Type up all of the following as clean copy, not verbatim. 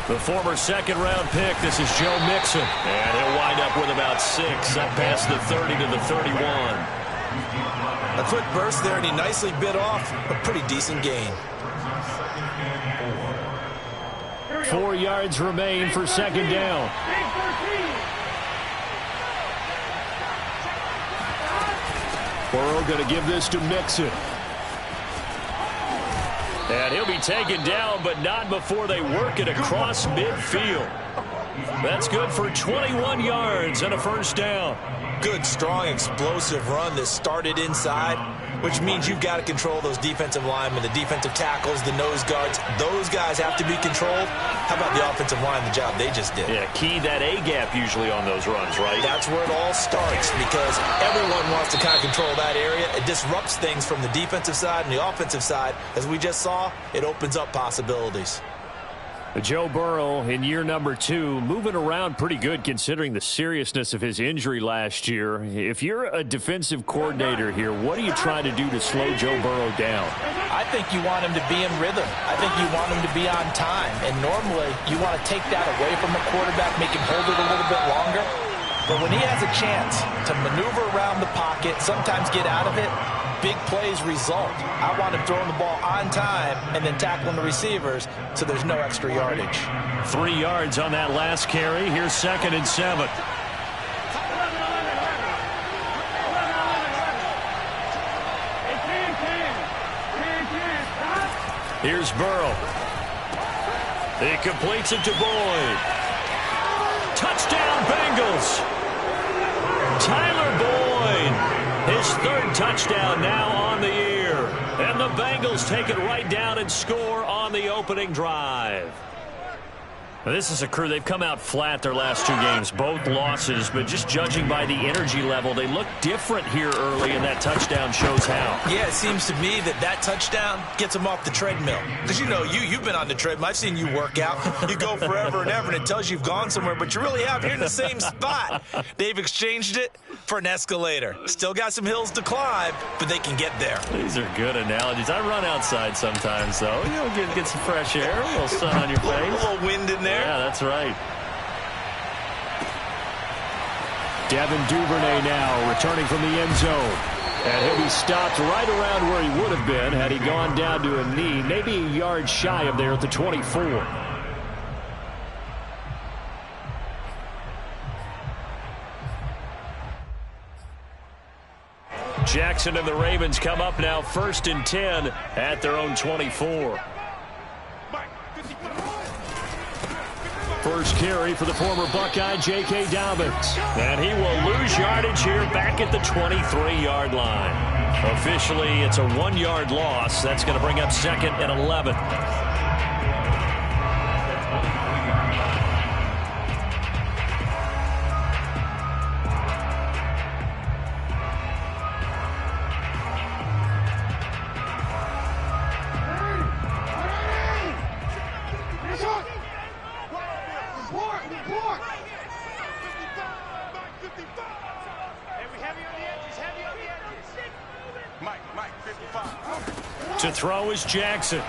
The former second-round pick, this is Joe Mixon. And he'll wind up with about 6, up past the 30 to the 31. A quick burst there, and he nicely bit off a pretty decent gain. 4 yards remain for second down. Burrow going to give this to Mixon. And he'll be taken down, but not before they work it across midfield. That's good for 21 yards and a first down. Good, strong, explosive run that started inside, which means you've got to control those defensive linemen, the defensive tackles, the nose guards. Those guys have to be controlled. How about the offensive line, the job they just did? Yeah, key that A-gap usually on those runs, right? That's where it all starts, because everyone wants to kind of control that area. It disrupts things from the defensive side and the offensive side. As we just saw, it opens up possibilities. Joe Burrow in year number 2, moving around pretty good considering the seriousness of his injury last year. If you're a defensive coordinator here, what are you trying to do to slow Joe Burrow down? I think you want him to be in rhythm. I think you want him to be on time. And normally you want to take that away from the quarterback, make him hold it a little bit longer. But when he has a chance to maneuver around the pocket, sometimes get out of it, big plays result. I want him throwing the ball on time and then tackling the receivers so there's no extra yardage. 3 yards on that last carry. Here's 2nd and 7. Here's Burrow. He completes it to Boyd. Touchdown, Bengals. Tyler Boyd, his 3rd touchdown now on the year. And the Bengals take it right down and score on the opening drive. Now, this is a crew, they've come out flat their last 2 games, both losses, but just judging by the energy level, they look different here early, and that touchdown shows how. Yeah, it seems to me that touchdown gets them off the treadmill. Because, you know, you've been on the treadmill. I've seen you work out. You go forever and ever, and it tells you you've gone somewhere, but you really have. You're in the same spot. They've exchanged it for an escalator. Still got some hills to climb, but they can get there. These are good analogies. I run outside sometimes, though. You know, get some fresh air, a little sun on your face. A little wind in there. Yeah, that's right. Devin Duvernay now returning from the end zone. And he'll be stopped right around where he would have been had he gone down to a knee, maybe a yard shy of there at the 24. Jackson and the Ravens come up now 1st and 10 at their own 24. First carry for the former Buckeye, J.K. Dobbins. And he will lose yardage here back at the 23-yard line. Officially, it's a 1-yard loss. That's going to bring up 2nd and 11. To throw is Jackson.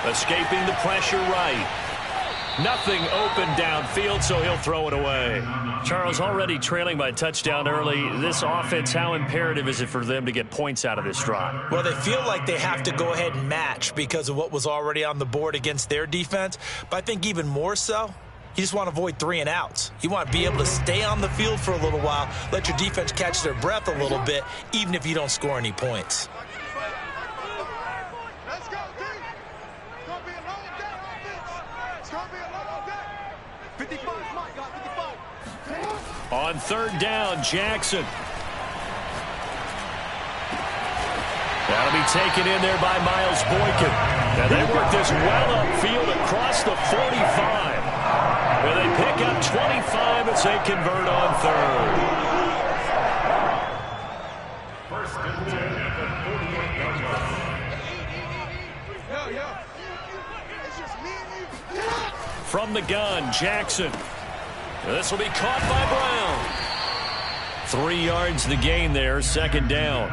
Escaping the pressure right. Nothing open downfield, so he'll throw it away. Charles, already trailing by a touchdown early. This offense, how imperative is it for them to get points out of this drive? Well, they feel like they have to go ahead and match because of what was already on the board against their defense. But I think even more so, you just want to avoid 3 and outs. You want to be able to stay on the field for a little while, let your defense catch their breath a little bit, even if you don't score any points. Let's go, D. It's going to be a long day, offense. It's going to be a long day. 55, Mike, got 55. On 3rd down, Jackson. That'll be taken in there by Miles Boykin. And they work this well upfield across the 45. Where they pick up 25 as they convert on 3rd. First and 10 at the 48-yard line. Yo. It's just me and you. From the gun, Jackson. This will be caught by Brown. 3 yards the gain there, 2nd down.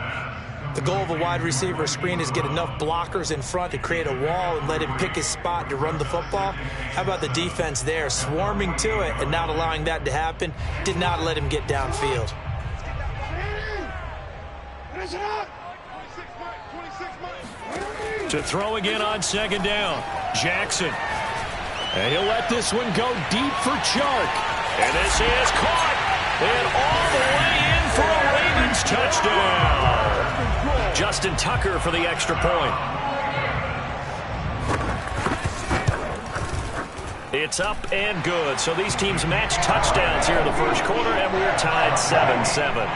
The goal of a wide receiver screen is get enough blockers in front to create a wall and let him pick his spot to run the football. How about the defense there, swarming to it and not allowing that to happen? Did not let him get downfield. To throw again on second down, Jackson. And he'll let this one go deep for Chark. And this is caught. And all the way in for a Ravens touchdown. Justin Tucker for the extra point. It's up and good. So these teams match touchdowns here in the first quarter, and we're tied 7-7.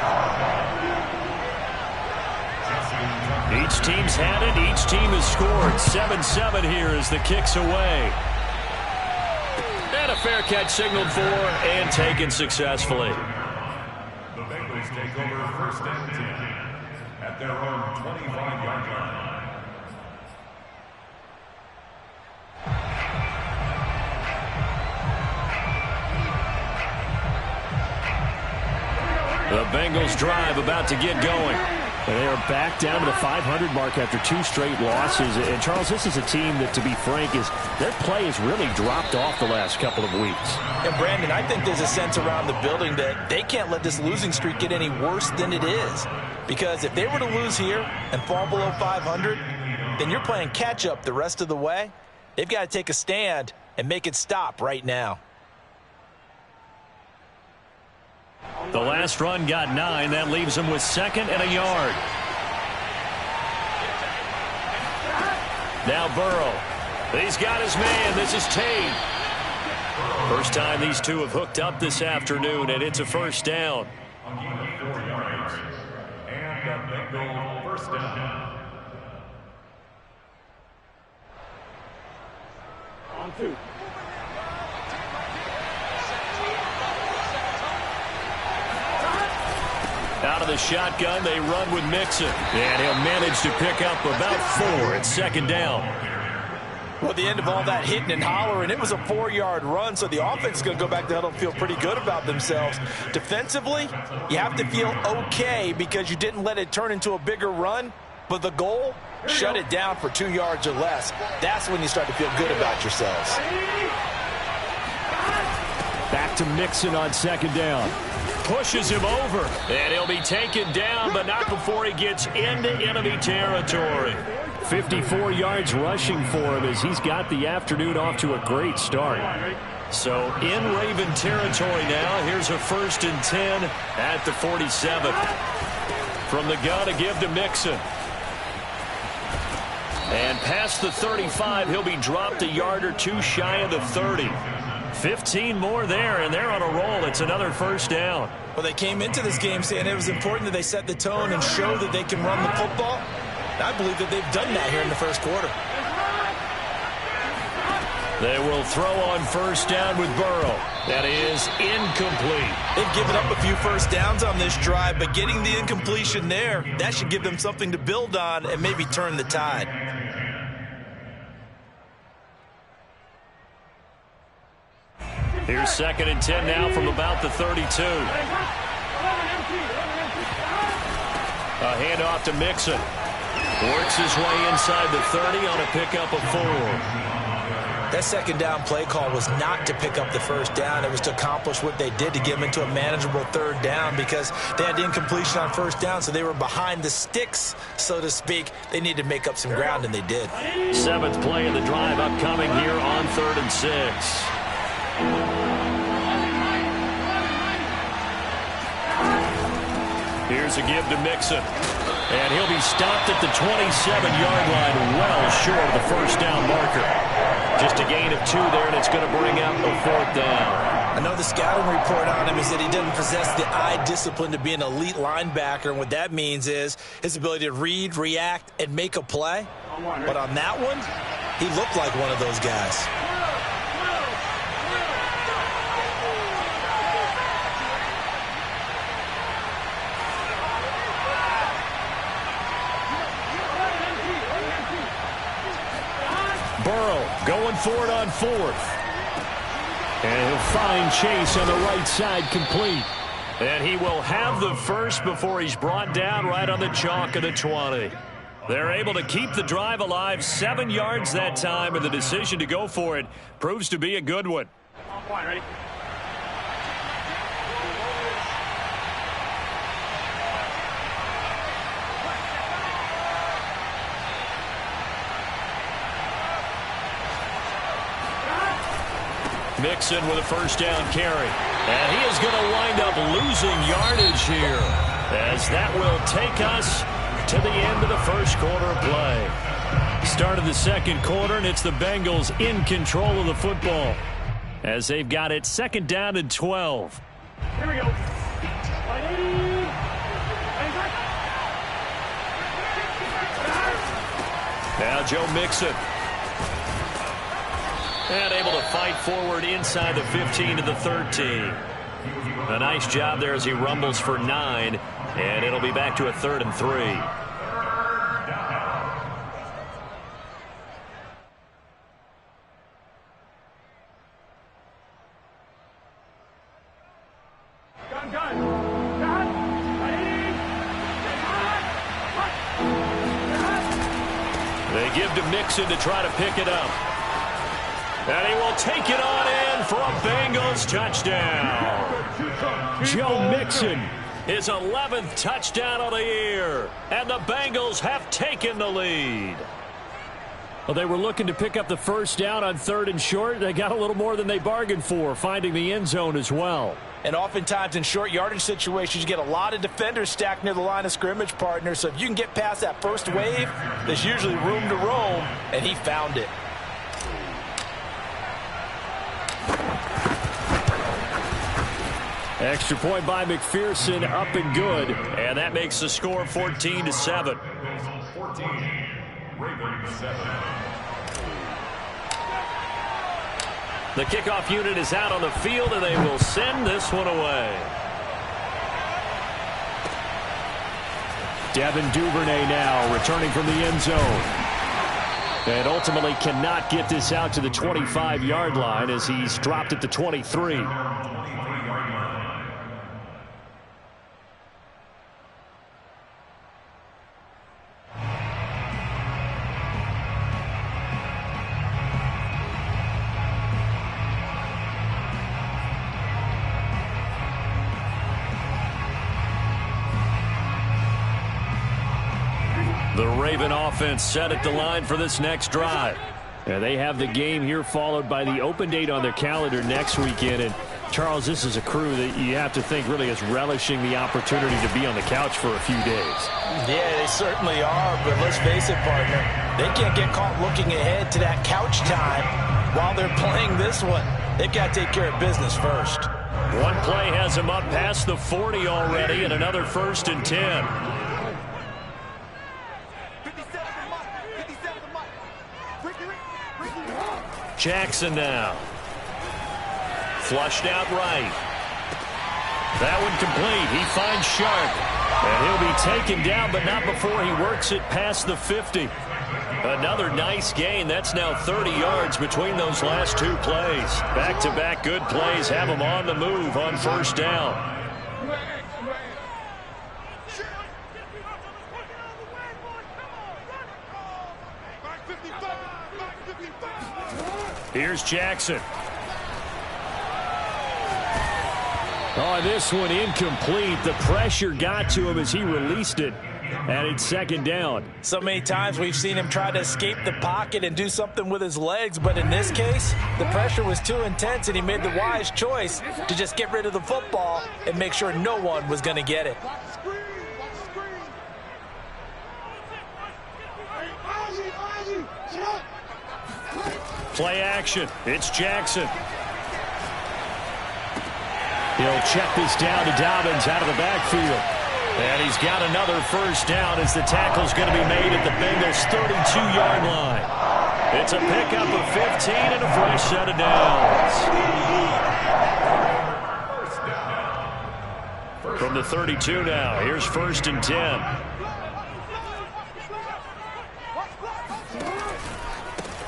Each team's had it. Each team has scored. 7-7 here as the kick's away. And a fair catch signaled for and taken successfully. The Bengals take over first and 10 at their own 25-yard line. The Bengals drive about to get going. And they are back down to the 500 mark after 2 straight losses. And, Charles, this is a team that, to be frank, their play has really dropped off the last couple of weeks. And, Brandon, I think there's a sense around the building that they can't let this losing streak get any worse than it is. Because if they were to lose here and fall below 500, then you're playing catch-up the rest of the way. They've got to take a stand and make it stop right now. The last run got 9. That leaves them with 2nd and a yard. Now Burrow. He's got his man. This is Tate. First time these two have hooked up this afternoon, and it's a first down. A gain of 4 yards. And a Bengal first down. On 2. Out of the shotgun, they run with Mixon. And he'll manage to pick up about 4 at second down. Well, at the end of all that hitting and hollering, it was a 4-yard run, so the offense is going to go back to huddle and feel pretty good about themselves. Defensively, you have to feel okay because you didn't let it turn into a bigger run, but the goal, shut it down for 2 yards or less. That's when you start to feel good about yourselves. Back to Mixon on second down. Pushes him over, and he'll be taken down, but not before he gets into enemy territory. 54 yards rushing for him as he's got the afternoon off to a great start. So in Raven territory now. Here's a 1st and 10 at the 47. From the gun to give to Mixon. And past the 35, he'll be dropped a yard or 2 shy of the 30. 15 more there, and they're on a roll. It's another first down. Well, they came into this game saying it was important that they set the tone and show that they can run the football. I believe that they've done that here in the first quarter. They will throw on first down with Burrow. That is incomplete. They've given up a few first downs on this drive, but getting the incompletion there, that should give them something to build on and maybe turn the tide. Here's 2nd and 10 now from about the 32. A handoff to Mixon. Works his way inside the 30 on a pickup of 4. That second down play call was not to pick up the first down. It was to accomplish what they did to get them into a manageable 3rd down because they had the incompletion on first down, so they were behind the sticks, so to speak. They needed to make up some ground, and they did. 7th play of the drive upcoming here on 3rd and 6. Here's a give to Mixon. And he'll be stopped at the 27-yard line, well short of the first down marker. Just a gain of 2 there, and it's going to bring up a 4th down. I know the scouting report on him is that he doesn't possess the eye discipline to be an elite linebacker, and what that means is his ability to read, react, and make a play. But on that one, he looked like one of those guys. Burrow going for it on 4th. And he'll find Chase on the right side complete. And he will have the first before he's brought down right on the chalk of the 20. They're able to keep the drive alive, 7 yards that time, and the decision to go for it proves to be a good one. Ready? Mixon with a first down carry. And he is going to wind up losing yardage here, as that will take us to the end of the first quarter of play. Start of the second quarter, and it's the Bengals in control of the football, as they've got it second down and 12. Here we go. Now Joe Mixon. And able to fight forward inside the 15 to the 13. A nice job there as he rumbles for 9. And it'll be back to a 3rd and 3. They give to Mixon to try to pick it up. And he will take it on in for a Bengals touchdown. Joe Mixon, his 11th touchdown of the year. And the Bengals have taken the lead. Well, they were looking to pick up the first down on 3rd and short. They got a little more than they bargained for, finding the end zone as well. And oftentimes in short yardage situations, you get a lot of defenders stacked near the line of scrimmage, partner. So if you can get past that first wave, there's usually room to roam, and he found it. Extra point by McPherson, up and good. And that makes the score 14-7. 14, Ravens 7. The kickoff unit is out on the field, and they will send this one away. Devin Duvernay now returning from the end zone. And ultimately cannot get this out to the 25-yard line as he's dropped at the 23. The Raven offense set at the line for this next drive. And they have the game here followed by the open date on their calendar next weekend. And, Charles, this is a crew that you have to think really is relishing the opportunity to be on the couch for a few days. Yeah, they certainly are, but let's face it, partner. They can't get caught looking ahead to that couch time while they're playing this one. They've got to take care of business first. One play has them up past the 40 already, and another 1st and 10. Jackson now. Flushed out right. That one complete. He finds Sharp. And he'll be taken down, but not before he works it past the 50. Another nice gain. That's now 30 yards between those last 2 plays. Back-to-back good plays have him on the move on 1st down. Here's Jackson. Oh, this one incomplete. The pressure got to him as he released it. And it's 2nd down. So many times we've seen him try to escape the pocket and do something with his legs. But in this case, the pressure was too intense, and he made the wise choice to just get rid of the football and make sure no one was going to get it. Play action. It's Jackson. He'll check this down to Dobbins out of the backfield. And he's got another 1st down as the tackle's going to be made at the Bengals' 32-yard line. It's a pickup of 15 and a fresh set of downs. From the 32 now, here's 1st and 10.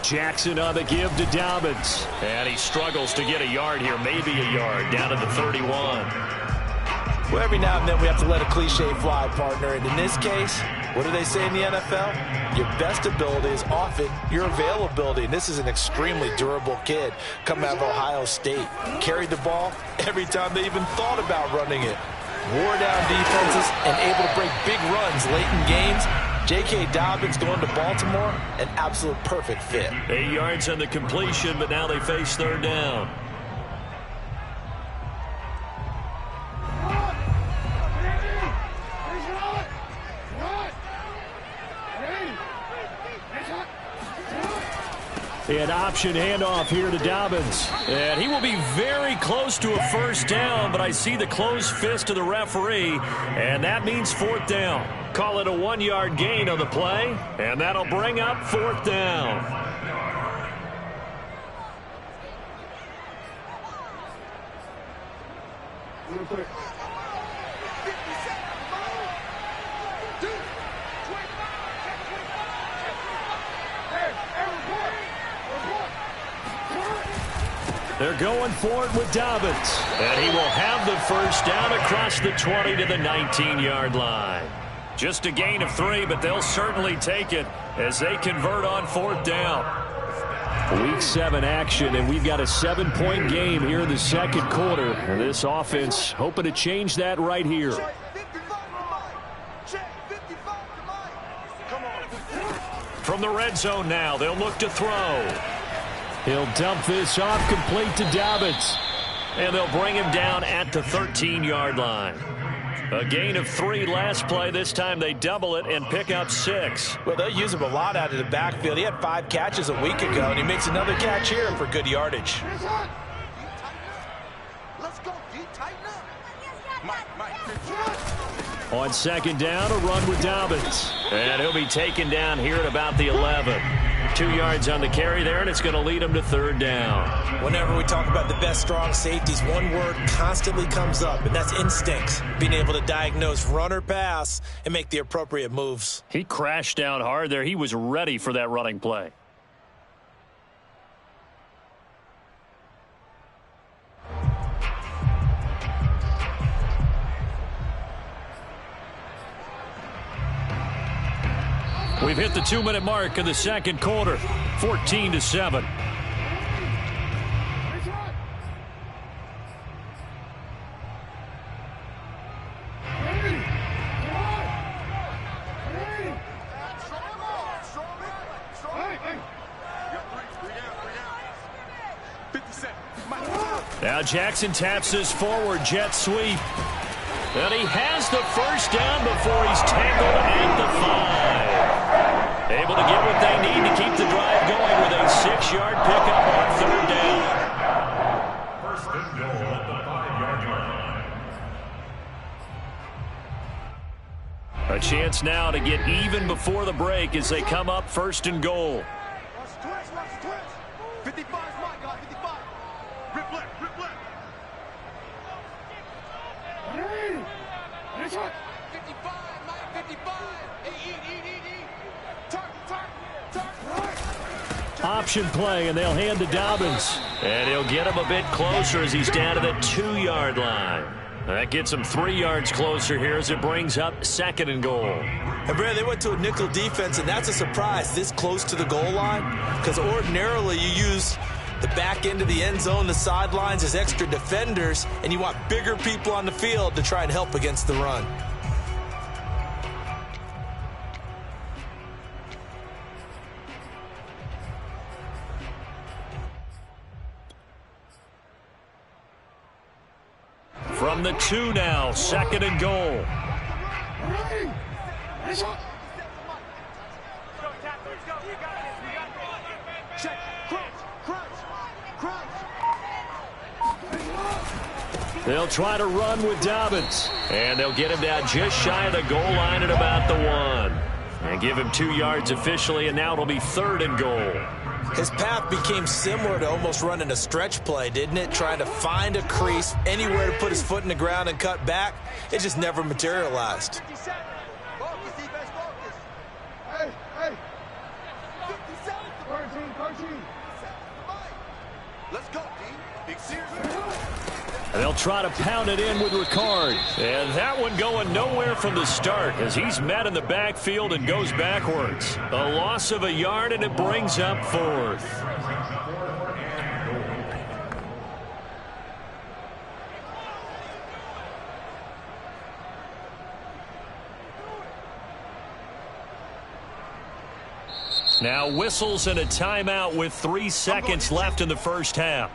Jackson on the give to Dobbins. And he struggles to get a yard here, maybe a yard, down to the 31. Well, every now and then we have to let a cliche fly, partner. And in this case, what do they say in the NFL? Your best ability is often your availability. And this is an extremely durable kid coming out of Ohio State. Carried the ball every time they even thought about running it. Wore down defenses and able to break big runs late in games. J.K. Dobbins going to Baltimore, an absolute perfect fit. 8 yards on the completion, but now they face third down. An option handoff here to Dobbins. And he will be very close to a first down, but I see the closed fist of the referee, and that means fourth down. Call it a 1-yard gain on the play, and that'll bring up fourth down. They're going for it with Dobbins. And he will have the first down across the 20 to the 19-yard line. Just a gain of 3, but they'll certainly take it as they convert on fourth down. Week 7 action, and we've got a 7-point game here in the second quarter. And this offense hoping to change that right here. From the red zone now, they'll look to throw. He'll dump this off, complete to Dobbins. And they'll bring him down at the 13-yard line. A gain of 3 last play. This time they double it and pick up 6. Well, they'll use him a lot out of the backfield. He had 5 catches a week ago, and he makes another catch here for good yardage. Let's go, D. Tighten up. On second down, a run with Dobbins. And he'll be taken down here at about the 11. 2 yards on the carry there, and it's going to lead him to third down. Whenever we talk about the best strong safeties, one word constantly comes up, and that's instincts. Being able to diagnose run or pass and make the appropriate moves. He crashed down hard there. He was ready for that running play. We've hit the 2-minute mark of the second quarter, 14-7. Now Jackson taps this forward jet sweep. And he has the first down before he's tangled at the 5. Able to get what they need to keep the drive going with a 6-yard pickup on third down. First and goal at the 5-yard line. A chance now to get even before the break as they come up first and goal. Watch the twist, watch the twist. 55's my guy, 55. Rip left, rip left. 55, Mike, 55. Hey, eat. Option play, and they'll hand to Dobbins. And he'll get him a bit closer as he's down to the 2-yard line. That gets him 3 yards closer here as it brings up second and goal. And Brad, they went to a nickel defense, and that's a surprise this close to the goal line, because ordinarily you use the back end of the end zone, the sidelines as extra defenders, and you want bigger people on the field to try and help against the run. From the 2 now, second and goal. They'll try to run with Dobbins. And they'll get him down just shy of the goal line at about the 1. And give him 2 yards officially, and now it'll be third and goal. His path became similar to almost running a stretch play, didn't it? Trying to find a crease, anywhere to put his foot in the ground and cut back. It just never materialized. 57. Focus, defense, focus. Hey. 57. 13. Let's go, D. Big series. They'll try to pound it in with Ricard. And that one going nowhere from the start as he's met in the backfield and goes backwards. A loss of a yard, and it brings up 4th. Now whistles and a timeout with 3 seconds left in the first half.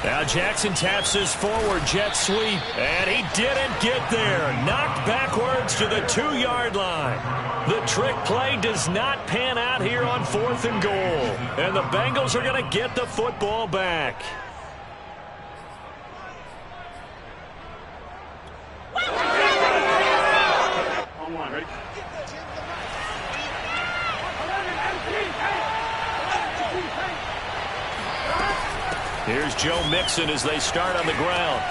Now Jackson taps his forward jet sweep, and he didn't get there. Knocked backwards to the 2-yard line. The trick play does not pan out here on 4th and goal, and the Bengals are going to get the football back. Here's Joe Mixon as they start on the ground.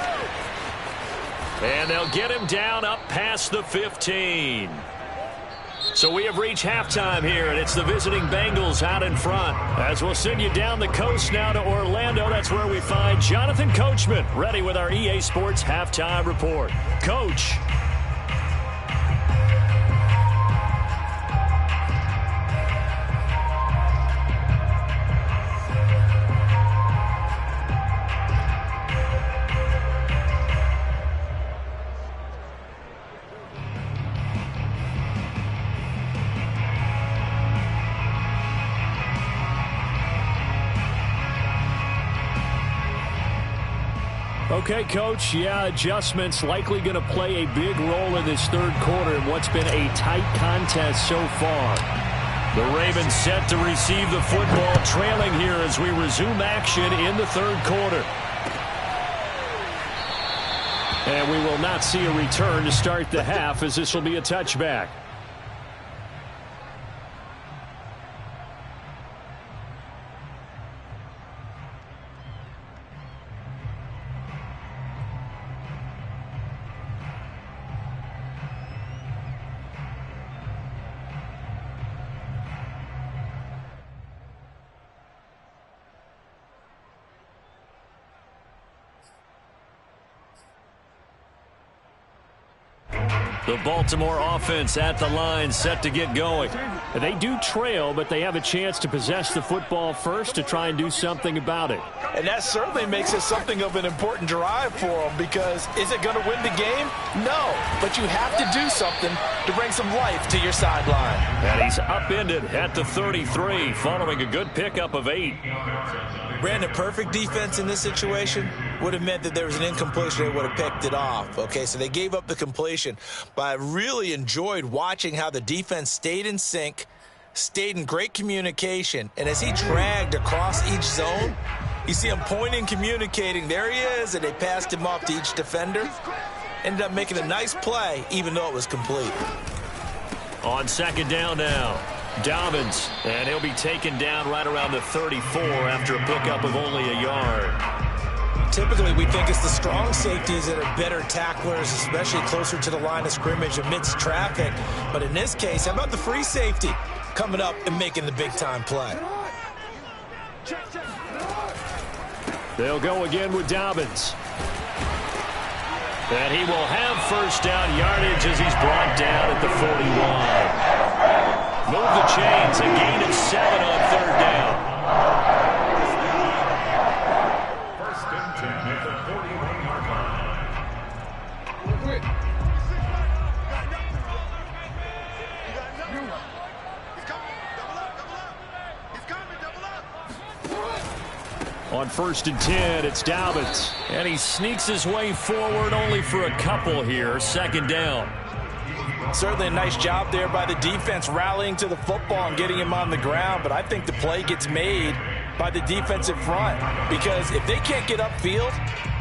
And they'll get him down up past the 15. So we have reached halftime here, and it's the visiting Bengals out in front. As we'll send you down the coast now to Orlando, that's where we find Jonathan Coachman, ready with our EA Sports Halftime Report. Coach. Okay, Coach, adjustments likely going to play a big role in this third quarter in what's been a tight contest so far. The Ravens set to receive the football, trailing here as we resume action in the third quarter. And we will not see a return to start the half, as this will be a touchback. The Baltimore offense at the line, set to get going. They do trail, but they have a chance to possess the football first to try and do something about it. And that certainly makes it something of an important drive for them, because is it going to win the game? No, but you have to do something to bring some life to your sideline. And he's upended at the 33 following a good pickup of 8. Brandon, perfect defense in this situation would have meant that there was an incompletion. They would have picked it off. Okay, so they gave up the completion. But I really enjoyed watching how the defense stayed in sync, stayed in great communication. And as he dragged across each zone, you see him pointing, communicating. There he is, and they passed him off to each defender. Ended up making a nice play, even though it was complete. On second down now, Dobbins, and he'll be taken down right around the 34 after a pickup of only a yard. Typically, we think it's the strong safeties that are better tacklers, especially closer to the line of scrimmage amidst traffic. But in this case, how about the free safety coming up and making the big-time play? They'll go again with Dobbins. And he will have first down yardage as he's brought down at the 41. Move the chains, a gain of 7 on third down. First and 10 at the 41-yard line. On first and 10, it's Dobbins. And he sneaks his way forward only for a couple here. Second down. Certainly a nice job there by the defense rallying to the football and getting him on the ground, but I think the play gets made by the defensive front, because if they can't get upfield,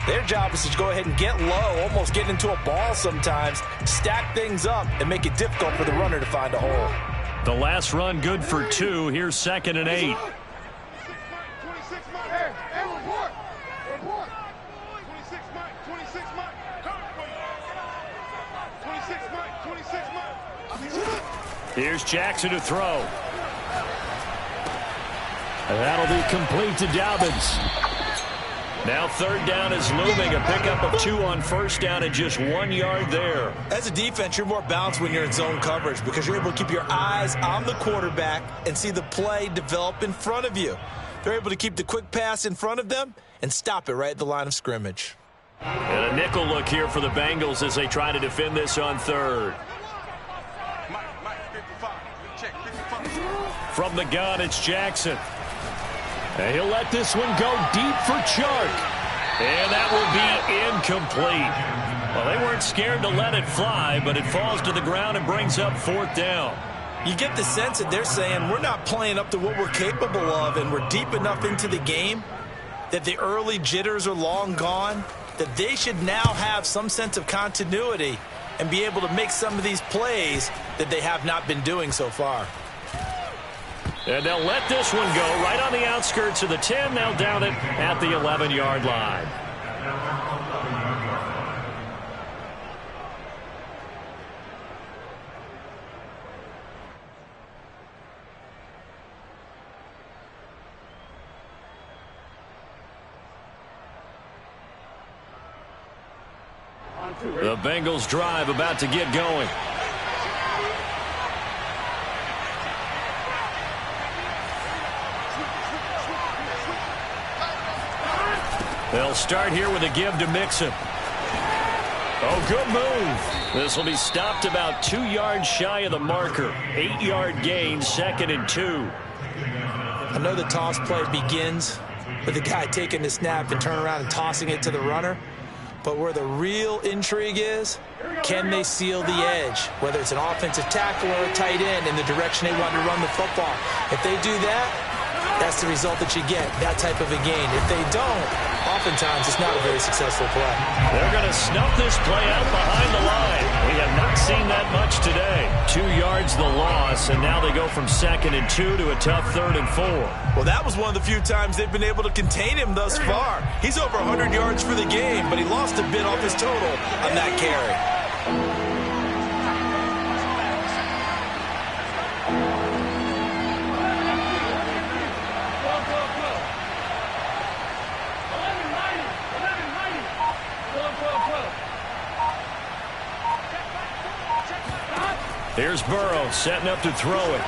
their job is to go ahead and get low, almost get into a ball sometimes, stack things up, and make it difficult for the runner to find a hole. The last run good for 2. Here's 2nd and 8. 26 Mike. Hey, report. 26 Mike. 26 Mike. 26 Mike. 26 Mike. Here's Jackson to throw. And that'll be complete to Dobbins. Now 3rd down is looming. A pickup of 2 on 1st down and just 1 yard there. As a defense, you're more balanced when you're in zone coverage because you're able to keep your eyes on the quarterback and see the play develop in front of you. They're able to keep the quick pass in front of them and stop it right at the line of scrimmage. And a nickel look here for the Bengals as they try to defend this on 3rd. Mike, 55. Check, 55. From the gun, it's Jackson. And he'll let this one go deep for Chark. And that will be incomplete. Well, they weren't scared to let it fly, but it falls to the ground and brings up 4th down. You get the sense that they're saying we're not playing up to what we're capable of, and we're deep enough into the game that the early jitters are long gone, that they should now have some sense of continuity and be able to make some of these plays that they have not been doing so far. And they'll let this one go right on the outskirts of the 10. They'll down it at the 11-yard line. The Bengals drive about to get going. They'll start here with a give to Mixon. Oh, good move. This will be stopped about 2 yards shy of the marker. 8-yard gain, 2nd and 2. I know the toss play begins with the guy taking the snap and turning around and tossing it to the runner. But where the real intrigue is, can they seal the edge? Whether it's an offensive tackle or a tight end in the direction they want to run the football. If they do that, that's the result that you get, that type of a gain. If they don't, oftentimes it's not a very successful play. They're going to snuff this play out behind the line. We have not seen that much today. 2 yards the loss, and now they go from 2nd and 2 to a tough 3rd and 4. Well, that was one of the few times they've been able to contain him thus far. He's over 100 yards for the game, but he lost a bit off his total on that carry. Here's Burrow setting up to throw it.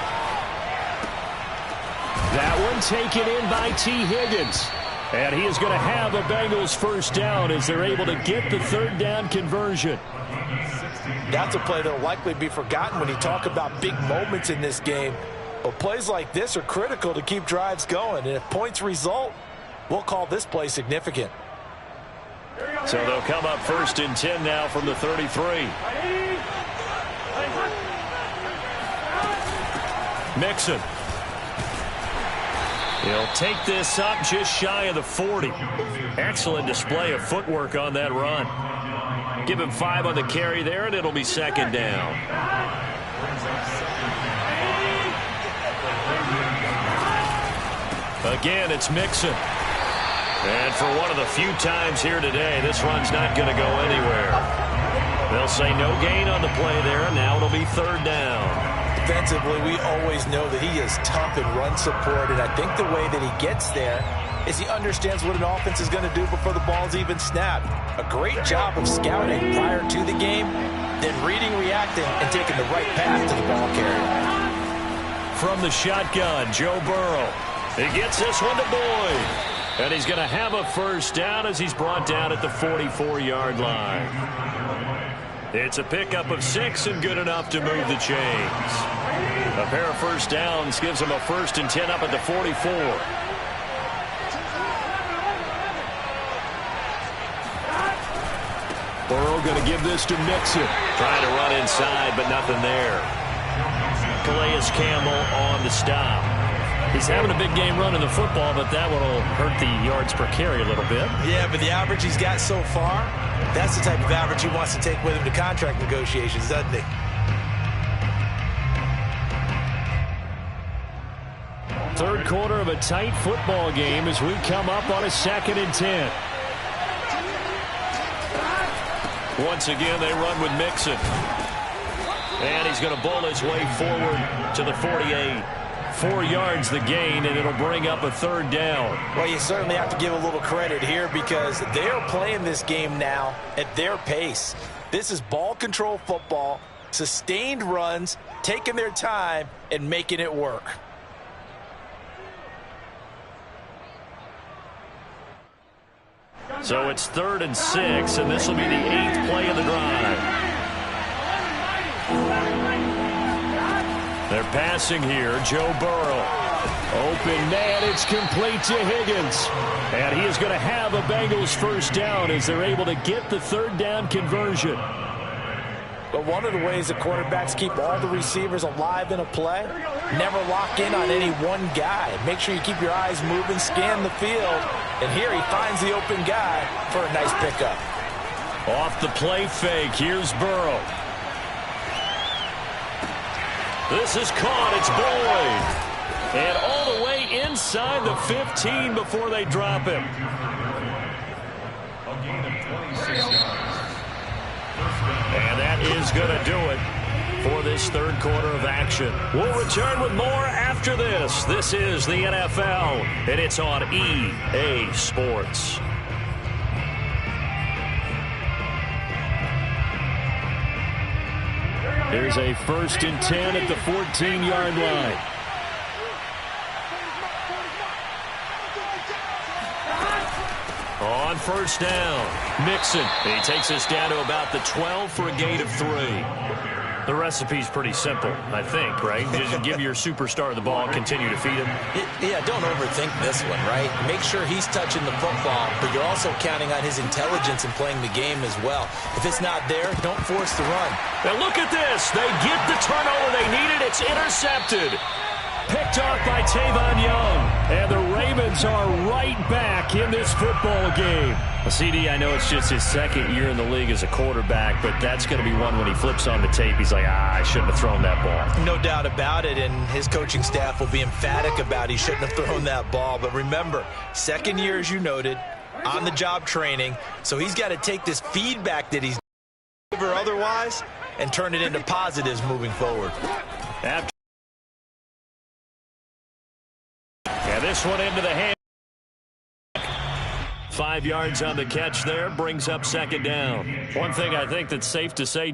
That one taken in by T. Higgins. And he is going to have a Bengals 1st down as they're able to get the 3rd down conversion. That's a play that will likely be forgotten when you talk about big moments in this game. But plays like this are critical to keep drives going. And if points result, we'll call this play significant. So they'll come up 1st and 10 now from the 33. Mixon. He'll take this up just shy of the 40. Excellent display of footwork on that run. Give him 5 on the carry there, and it'll be 2nd down. Again, it's Mixon. And for one of the few times here today, this run's not going to go anywhere. They'll say no gain on the play there, and now it'll be 3rd down. Defensively, we always know that he is tough in run support, and I think the way that he gets there is he understands what an offense is going to do before the ball's even snapped. A great job of scouting prior to the game, then reading, reacting, and taking the right path to the ball carrier. From the shotgun, Joe Burrow. He gets this one to Boyd. And he's going to have a 1st down as he's brought down at the 44-yard line. It's a pickup of 6 and good enough to move the chains. A pair of 1st downs gives him a 1st and 10 up at the 44. Burrow going to give this to Mixon. Trying to run inside, but nothing there. Calais Campbell on the stop. He's having a big game running the football, but that one will hurt the yards per carry a little bit. Yeah, but the average he's got so far, that's the type of average he wants to take with him to contract negotiations, doesn't he? Third quarter of a tight football game as we come up on a 2nd and 10. Once again, they run with Mixon. And he's going to bowl his way forward to the 48. 4 yards the gain, and it'll bring up a 3rd down. Well, you certainly have to give a little credit here because they're playing this game now at their pace. This is ball control football, sustained runs, taking their time, and making it work. So it's 3rd and 6, and this will be the 8th play of the drive. They're passing here. Joe Burrow. Open man. It's complete to Higgins. And he is going to have a Bengals 1st down as they're able to get the 3rd down conversion. But one of the ways the quarterbacks keep all the receivers alive in a play, never lock in on any one guy. Make sure you keep your eyes moving, scan the field. And here he finds the open guy for a nice pickup. Off the play fake. Here's Burrow. This is caught. It's Boyd. And all the way inside the 15 before they drop him. A gain of 26 yards. And that is going to do it for this 3rd quarter of action. We'll return with more after this. This is the NFL, and it's on EA Sports. Here's a 1st and 10 at the 14-yard line. On 1st down, Mixon. He takes us down to about the 12 for a gain of 3. The recipe's pretty simple, I think, right? Just give your superstar the ball, continue to feed him. Yeah, don't overthink this one, right? Make sure he's touching the football, but you're also counting on his intelligence in playing the game as well. If it's not there, don't force the run. Now look at this. They get the turnover they needed. It's intercepted. Picked off by Tavon Young. And the Ravens are right back in this football game. CD, I know it's just his 2nd year in the league as a quarterback, but that's going to be one when he flips on the tape. He's like, I shouldn't have thrown that ball. No doubt about it, and his coaching staff will be emphatic about he shouldn't have thrown that ball. But remember, 2nd year, as you noted, on-the-job training, so he's got to take this feedback that he's or otherwise and turn it into positives moving forward. And this one into the hand. 5 yards on the catch there, brings up 2nd down. One thing I think that's safe to say,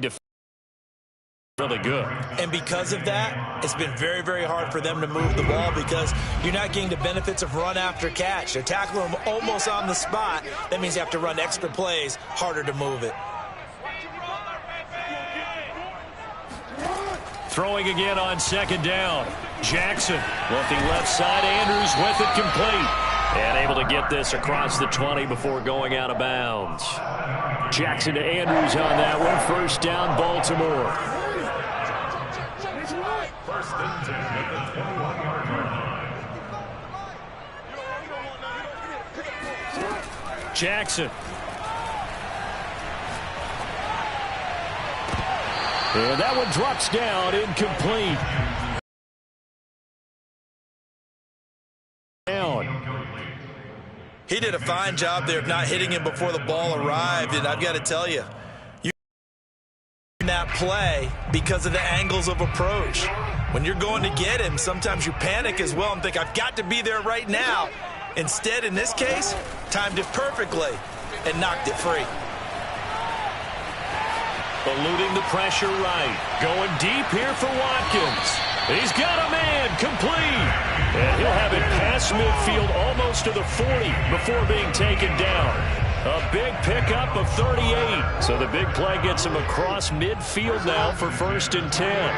really good. And because of that, it's been very, very hard for them to move the ball because you're not getting the benefits of run after catch. They're tackling them almost on the spot. That means you have to run extra plays, harder to move it. Throwing again on 2nd down. Jackson looking left side. Andrews with it complete. And able to get this across the 20 before going out of bounds. Jackson to Andrews on that one. 1st down, Baltimore. 1st and 10 at the 21-yard line. Jackson. And that one drops down, incomplete. He did a fine job there of not hitting him before the ball arrived, and I've got to tell you, that play because of the angles of approach. When you're going to get him, sometimes you panic as well and think, I've got to be there right now. Instead, in this case, timed it perfectly and knocked it free. Eluding the pressure right. Going deep here for Watkins. He's got a man complete. And he'll have it past midfield almost to the 40 before being taken down. A big pickup of 38. So the big play gets him across midfield now for 1st and 10.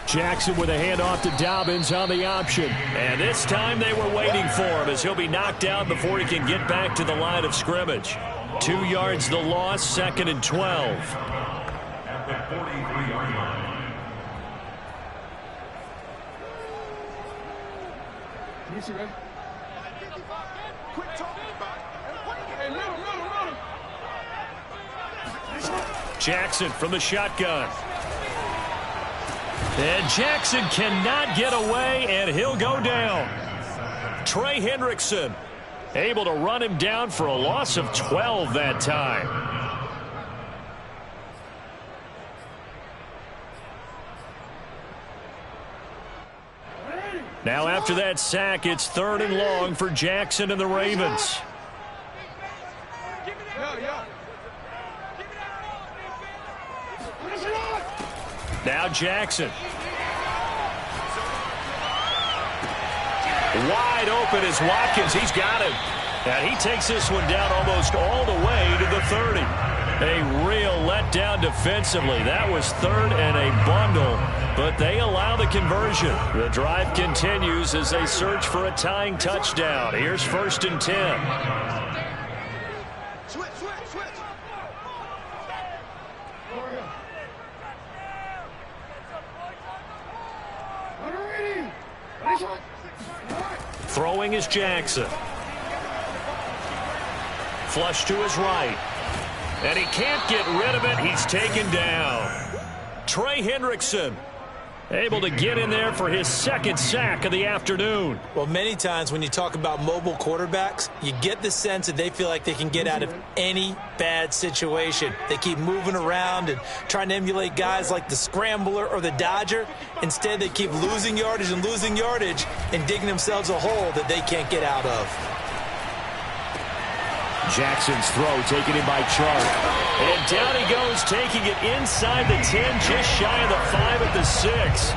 Jackson with a handoff to Dobbins on the option. And this time they were waiting for him as he'll be knocked down before he can get back to the line of scrimmage. 2 yards the loss, 2nd and 12. At the 43-yard line. Quit talking about it. Hey, run him. Jackson from the shotgun. And Jackson cannot get away, and he'll go down. Trey Hendrickson able to run him down for a loss of 12 that time. Now after that sack, it's 3rd and long for Jackson and the Ravens. Now Jackson. Wide open is Watkins. He's got him. And he takes this one down almost all the way to the 30. A real letdown defensively. That was 3rd and a bundle, but they allow the conversion. The drive continues as they search for a tying touchdown. Here's 1st and 10. Throwing is Jackson. Flush to his right. And he can't get rid of it. He's taken down. Trey Hendrickson able to get in there for his 2nd sack of the afternoon. Well, many times when you talk about mobile quarterbacks, you get the sense that they feel like they can get out of any bad situation. They keep moving around and trying to emulate guys like the Scrambler or the Dodger. Instead, they keep losing yardage and digging themselves a hole that they can't get out of. Jackson's throw taken in by Chark. And down he goes, taking it inside the 10, just shy of the 5 at the 6.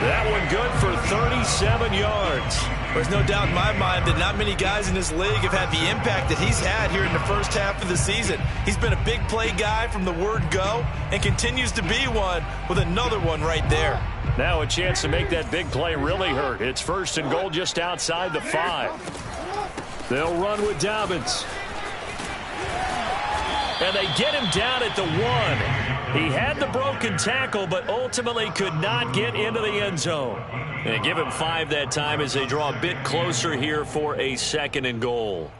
That one good for 37 yards. There's no doubt in my mind that not many guys in this league have had the impact that he's had here in the first half of the season. He's been a big play guy from the word go and continues to be one with another one right there. Now a chance to make that big play really hurt. It's 1st and goal just outside the 5. They'll run with Dobbins. And they get him down at the 1. He had the broken tackle, but ultimately could not get into the end zone. And give him 5 that time as they draw a bit closer here for a 2nd and goal.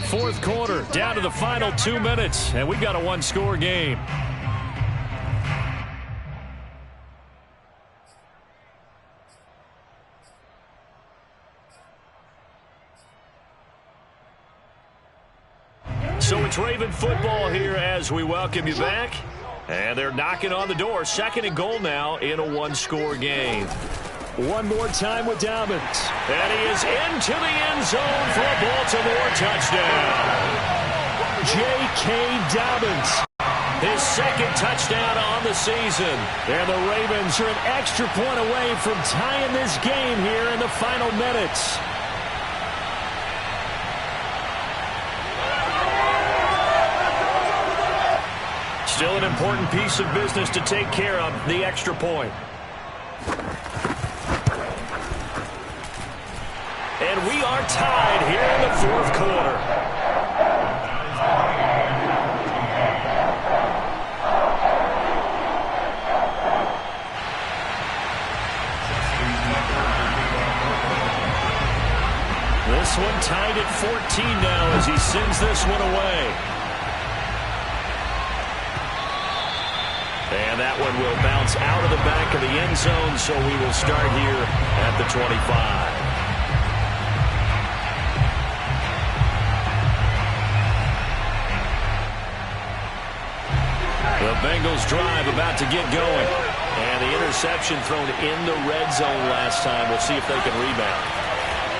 Fourth quarter, down to the final 2 minutes, and we've got a 1-score game. So it's Raven football here as we welcome you back. And they're knocking on the door. 2nd and goal now in a 1-score game. One more time with Dobbins. And he is into the end zone for a Baltimore touchdown. J.K. Dobbins, his 2nd touchdown on the season. And the Ravens are an extra point away from tying this game here in the final minutes. Still an important piece of business to take care of, the extra point. And we are tied here in the 4th quarter. This one tied at 14 now as he sends this one away. And that one will bounce out of the back of the end zone, so we will start here at the 25. The Bengals drive about to get going. And the interception thrown in the red zone last time. We'll see if they can rebound.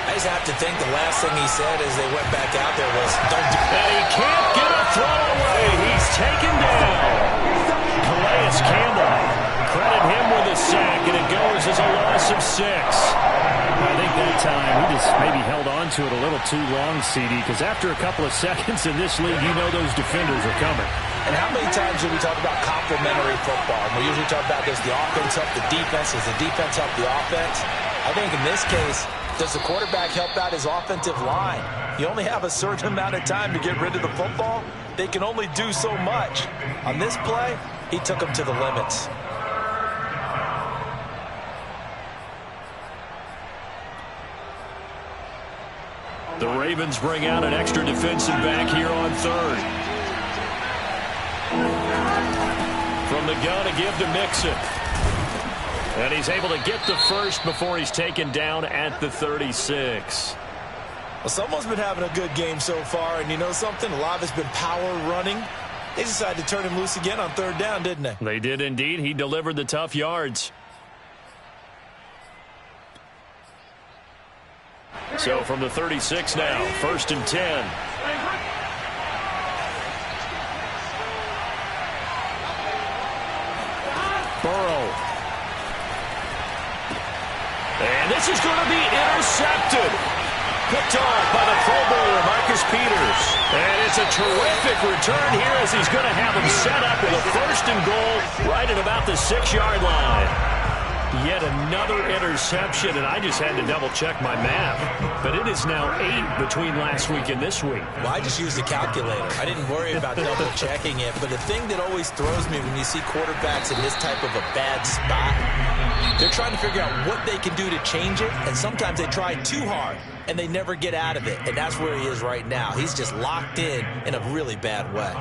I just have to think the last thing he said as they went back out there was, don't do that. He can't get a throw away. He's taken down. Calais Campbell. Credit him with a sack, and it goes as a loss of 6. I think that time he just maybe held on to it a little too long, CD, because after a couple of seconds in this league, you know those defenders are coming. And how many times do we talk about complementary football? And we usually talk about this, the offense help the defense, as the defense help the offense. I think in this case, Does the quarterback help out his offensive line? You only have a certain amount of time to get rid of the football. They can only do so much. On this play, he took them to the limits. The Ravens bring out an extra defensive back here on third. From the gun, a give to Mixon. And he's able to get the first before he's taken down at the 36. Well, someone's been having a good game so far, and you know something? A lot of it's been power running. They decided to turn him loose again on third down, didn't they? They did indeed. He delivered the tough yards. So from the 36 now, 1st and 10. Burrow. And this is going to be intercepted. Picked off by the Pro Bowler, Marcus Peters. And it's a terrific return here as he's going to have him set up with a 1st and goal right at about the 6-yard line. Yet another interception, and I just had to double-check my math. But it is now 8 between last week and this week. Well, I just used a calculator. I didn't worry about double-checking it. But the thing that always throws me when you see quarterbacks in this type of a bad spot, they're trying to figure out what they can do to change it, and sometimes they try too hard, and they never get out of it. And that's where he is right now. He's just locked in a really bad way.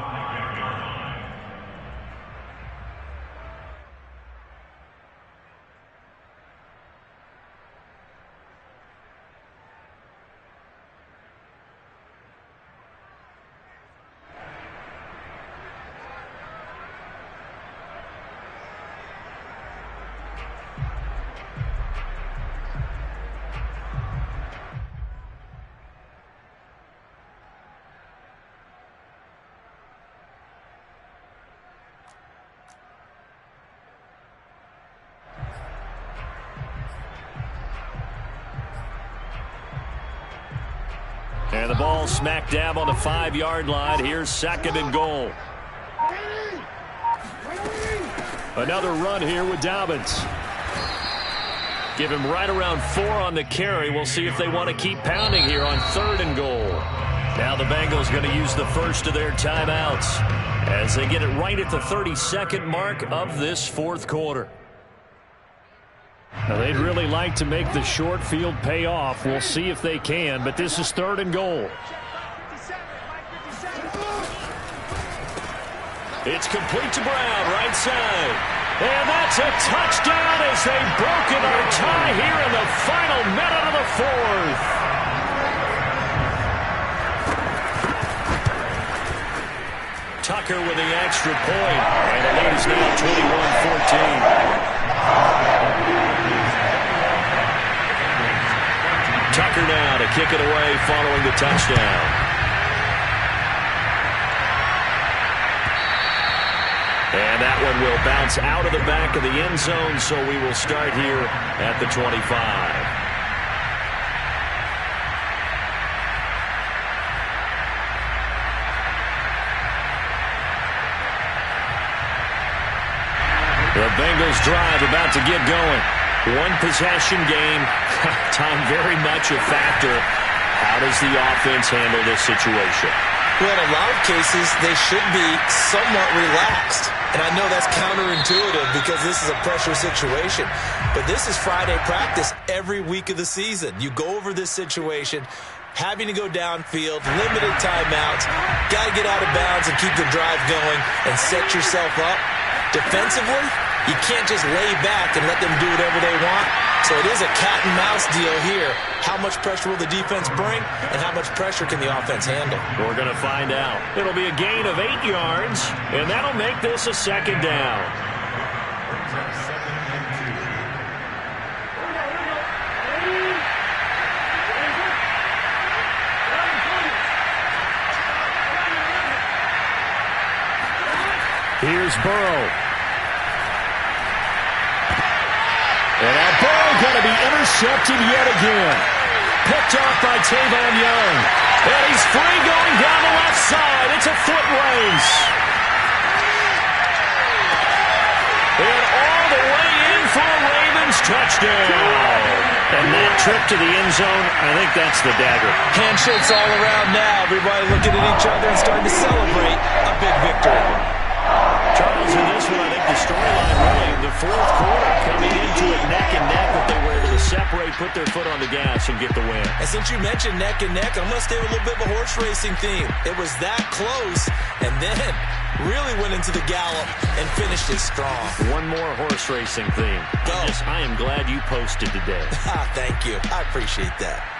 And the ball smack dab on the 5-yard line. Here's 2nd and goal. Another run here with Dobbins. Give him right around 4 on the carry. We'll see if they want to keep pounding here on 3rd and goal. Now the Bengals going to use the first of their timeouts as they get it right at the 32nd mark of this 4th quarter. Now, they'd really like to make the short field pay off. We'll see if they can, but this is 3rd and goal. It's complete to Brown, right side. And that's a touchdown as they've broken our tie here in the final minute of the 4th. Tucker with the extra point. And the lead is now 21-14. Tucker now to kick it away following the touchdown. And that one will bounce out of the back of the end zone, so we will start here at the 25. The Bengals drive about to get going. One possession game. Time very much a factor. How does the offense handle this situation? Well, in a lot of cases, they should be somewhat relaxed. And I know that's counterintuitive because this is a pressure situation. But this is Friday practice every week of the season. You go over this situation, having to go downfield, limited timeouts, got to get out of bounds and keep the drive going and set yourself up. Defensively, you can't just lay back and let them do whatever they want. So it is a cat and mouse deal here. How much pressure will the defense bring, and how much pressure can the offense handle? We're going to find out. It'll be a gain of 8 yards, and that'll make this a 2nd down. Here's Burrow. And now Burrow going to be intercepted yet again. Picked off by Tavon Young. And he's free going down the left side. It's a foot race. And all the way in for a Ravens Jones, touchdown. And that trip to the end zone, I think that's the dagger. Handshakes all around now. Everybody looking at each other and starting to celebrate a big victory. Charles, in this one, I think the storyline really, the fourth quarter, coming into it neck and neck, but they were able to separate, put their foot on the gas, and get the win. And since you mentioned neck and neck, I'm going to stay with a little bit of a horse racing theme. It was that close, and then really went into the gallop and finished it strong. One more horse racing theme. Go. I am glad you posted today. Thank you. I appreciate that.